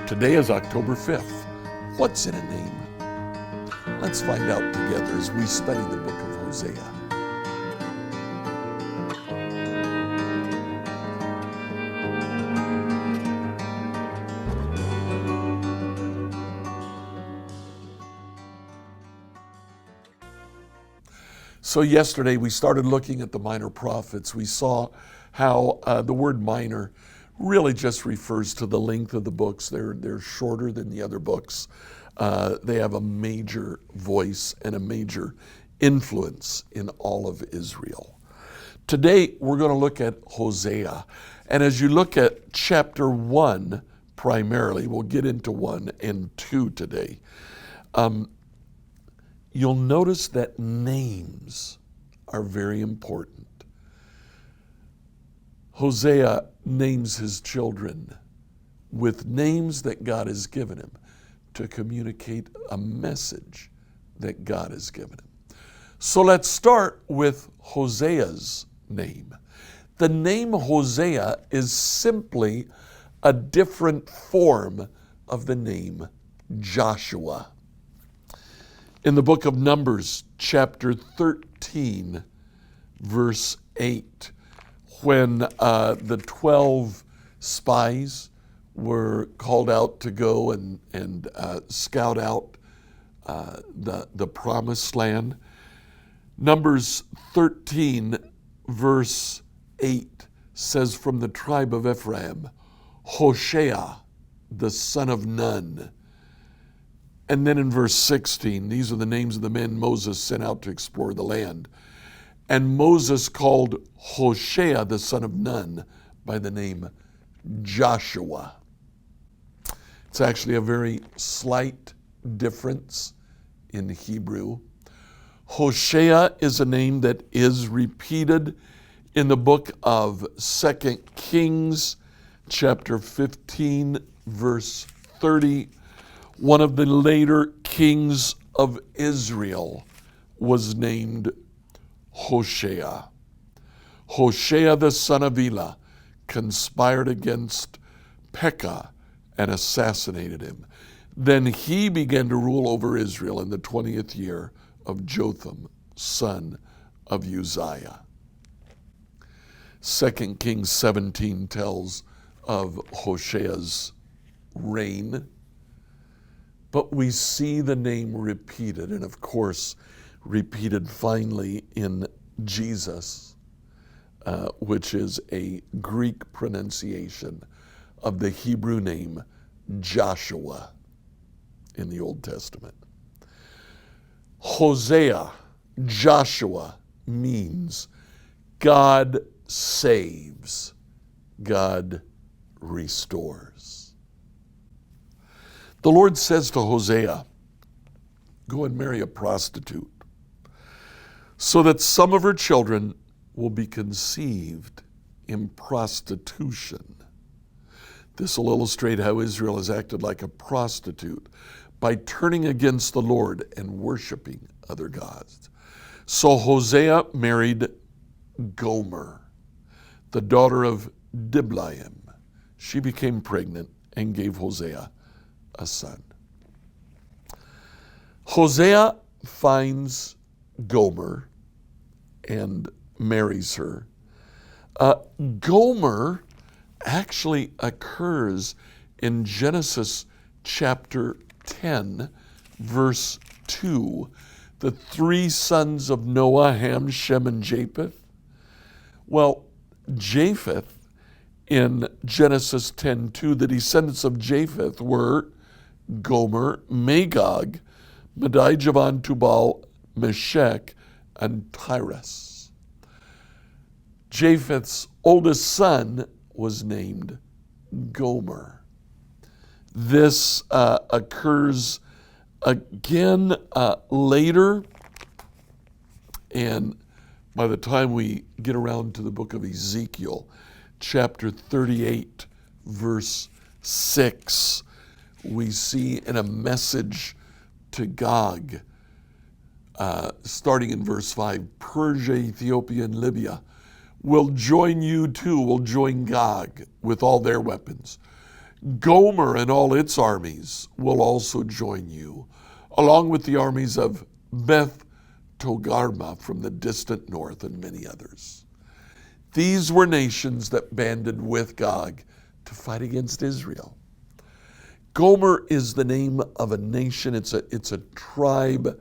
Today is October 5th. What's in a name? Let's find out together as we study the book of Hosea. So yesterday we started looking at the minor prophets. We saw how the word minor really just refers to the length of the books. They're shorter than the other books. They have a major voice and a major influence in all of Israel. Today we're going to look at Hosea. And as you look at chapter 1 primarily, we'll get into 1 and 2 today. You'll notice that names are very important. Hosea names his children with names that God has given him to communicate a message that God has given him. So let's start with Hosea's name. The name Hosea is simply a different form of the name Joshua. In the book of Numbers, chapter 13, verse 8, when the 12 spies were called out to go and scout out the promised land, Numbers 13, verse 8 says, from the tribe of Ephraim, Hosea, the son of Nun. And then in verse 16, these are the names of the men Moses sent out to explore the land. And Moses called Hosea, the son of Nun, by the name Joshua. It's actually a very slight difference in Hebrew. Hosea is a name that is repeated in the book of 2 Kings, chapter 15, verse 30. One of the later kings of Israel was named Hosea. Hosea, the son of Elah, conspired against Pekah and assassinated him. Then he began to rule over Israel in the 20th year of Jotham, son of Uzziah. 2 Kings 17 tells of Hosea's reign, but we see the name repeated, and of course, repeated finally in Jesus, which is a Greek pronunciation of the Hebrew name Joshua in the Old Testament. Hosea, Joshua, means God saves, God restores. The Lord says to Hosea, go and marry a prostitute, so that some of her children will be conceived in prostitution. This will illustrate how Israel has acted like a prostitute by turning against the Lord and worshiping other gods. So Hosea married Gomer, the daughter of Diblaim. She became pregnant and gave Hosea a son. Hosea finds Gomer and marries her. Gomer actually occurs in Genesis chapter 10, verse 2. The three sons of Noah, Ham, Shem, and Japheth. Well, Japheth, in Genesis 10:2, the descendants of Japheth were Gomer, Magog, Madai, Javan, Tubal, Meshech, and Tyrus. Japheth's oldest son was named Gomer. This occurs again later, and by the time we get around to the book of Ezekiel, chapter 38, verse 6, we see in a message to Gog, starting in verse 5, Persia, Ethiopia, and Libya will join you too, will join Gog with all their weapons. Gomer and all its armies will also join you, along with the armies of Beth Togarmah from the distant north and many others. These were nations that banded with Gog to fight against Israel. Gomer is the name of a nation. It's a tribe.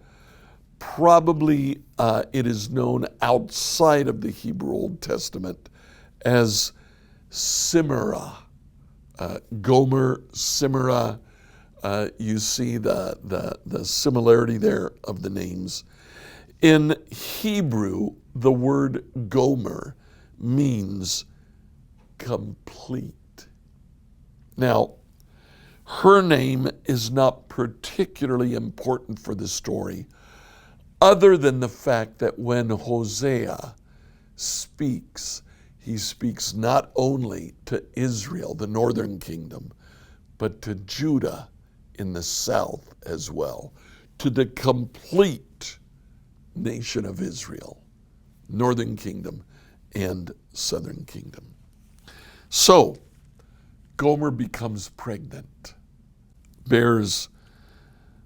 Probably it is known outside of the Hebrew Old Testament as Simera. Gomer, Simera, you see the similarity there of the names. In Hebrew, the word Gomer means complete. Now, her name is not particularly important for the story, other than the fact that when Hosea speaks, he speaks not only to Israel, the northern kingdom, but to Judah in the south as well, to the complete nation of Israel, northern kingdom and southern kingdom. So, Gomer becomes pregnant, bears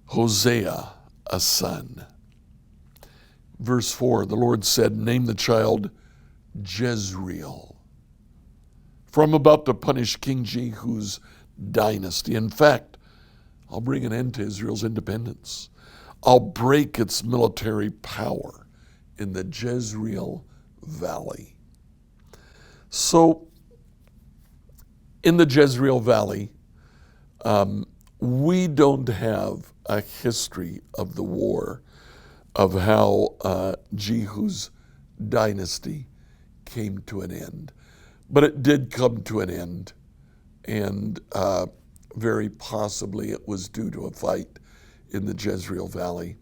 Hosea a son. Verse 4, the Lord said, name the child Jezreel, for I'm about to punish King Jehu's dynasty. In fact, I'll bring an end to Israel's independence. I'll break its military power in the Jezreel Valley. So, in the Jezreel Valley, we don't have a history of the war, of how Jehu's dynasty came to an end. But it did come to an end, and very possibly it was due to a fight in the Jezreel Valley.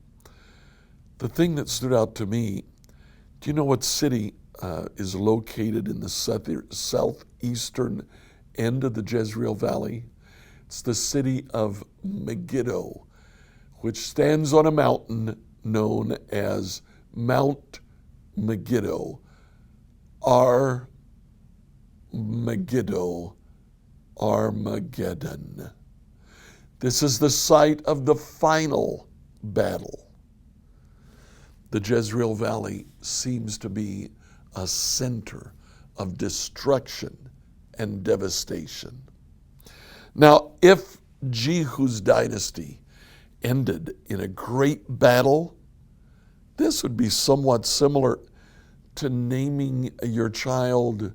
The thing that stood out to me, do you know what city is located in the southeastern end of the Jezreel Valley? It's the city of Megiddo, which stands on a mountain known as Mount Megiddo, Megiddo, Armageddon. This is the site of the final battle. The Jezreel Valley seems to be a center of destruction and devastation. Now, if Jehu's dynasty ended in a great battle, this would be somewhat similar to naming your child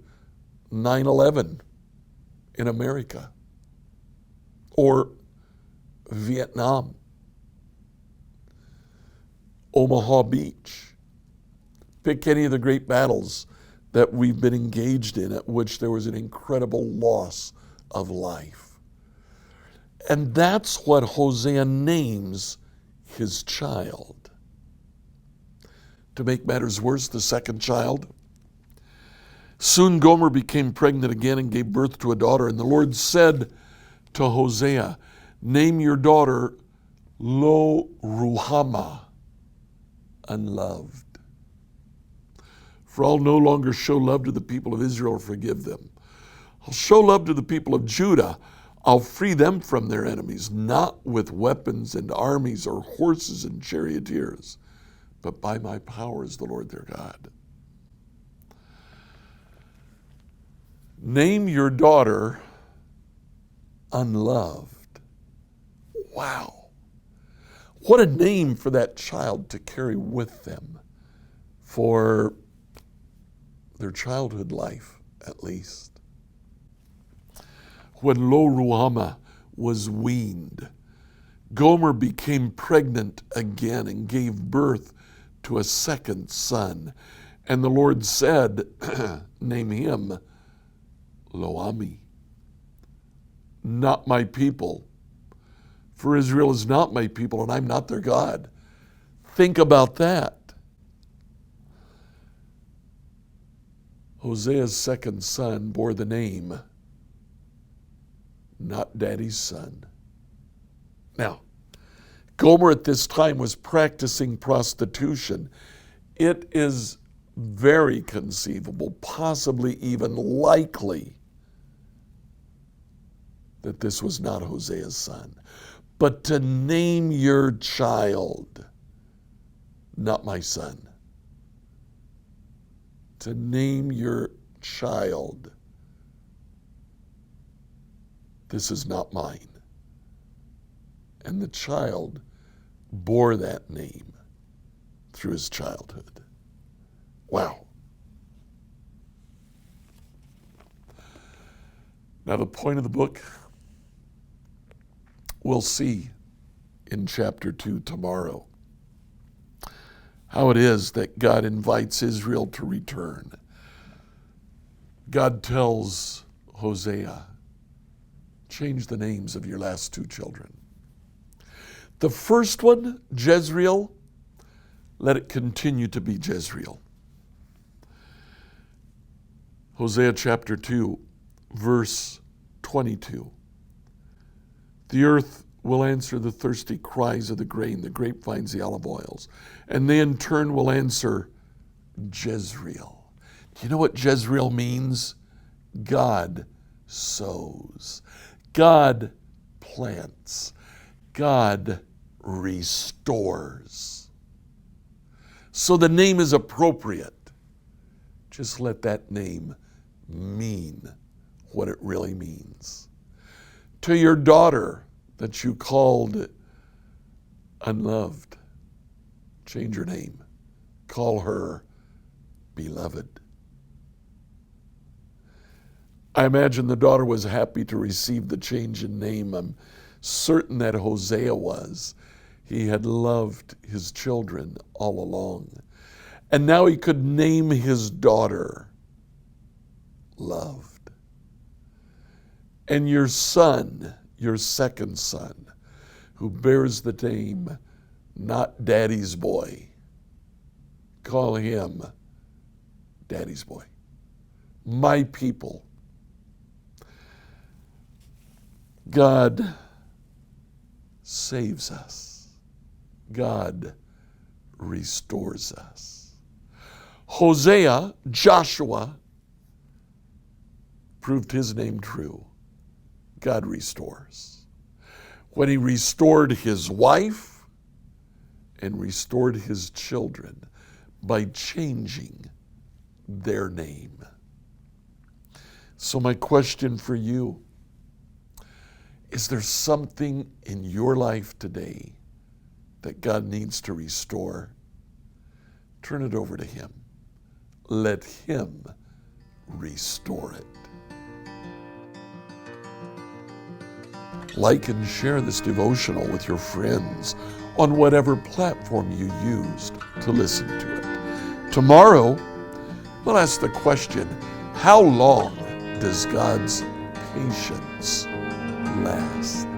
9/11 in America, or Vietnam, Omaha Beach. Pick any of the great battles that we've been engaged in at which there was an incredible loss of life. And that's what Hosea names his child. To make matters worse, the second child. Soon Gomer became pregnant again and gave birth to a daughter. And the Lord said to Hosea, name your daughter Lo Ruhamah, unloved. For I'll no longer show love to the people of Israel or forgive them. I'll show love to the people of Judah. I'll free them from their enemies, not with weapons and armies or horses and charioteers, but by my power as the Lord their God. Name your daughter unloved. Wow. What a name for that child to carry with them for their childhood life, at least. When Lo Ruhamah was weaned, Gomer became pregnant again and gave birth to a second son. And the Lord said, name him Lo-Ami, not my people. For Israel is not my people, and I'm not their God. Think about that. Hosea's second son bore the name, not daddy's son. Now, Gomer at this time was practicing prostitution. It is very conceivable, possibly even likely, that this was not Hosea's son. But to name your child, not my son, to name your child, this is not mine. And the child bore that name through his childhood. Wow. Now, the point of the book, we'll see in chapter 2 tomorrow how it is that God invites Israel to return. God tells Hosea, change the names of your last 2 children. The first one, Jezreel, let it continue to be Jezreel. Hosea chapter 2, verse 22. The earth will answer the thirsty cries of the grain, the grapevines, the olive oils, and they in turn will answer Jezreel. Do you know what Jezreel means? God sows. God plants. God restores. So the name is appropriate. Just let that name mean what it really means. To your daughter that you called unloved, change her name. Call her beloved. I imagine the daughter was happy to receive the change in name. I'm certain that Hosea was. He had loved his children all along. And now he could name his daughter loved. And your son, your second son, who bears the name not daddy's boy, call him daddy's boy. My people. God saves us. God restores us. Hosea, Joshua, proved his name true. God restores. When he restored his wife and restored his children by changing their name. So my question for you, is there something in your life today that God needs to restore? Turn it over to him. Let him restore it. Like and share this devotional with your friends on whatever platform you used to listen to it. Tomorrow, we'll ask the question, how long does God's patience last?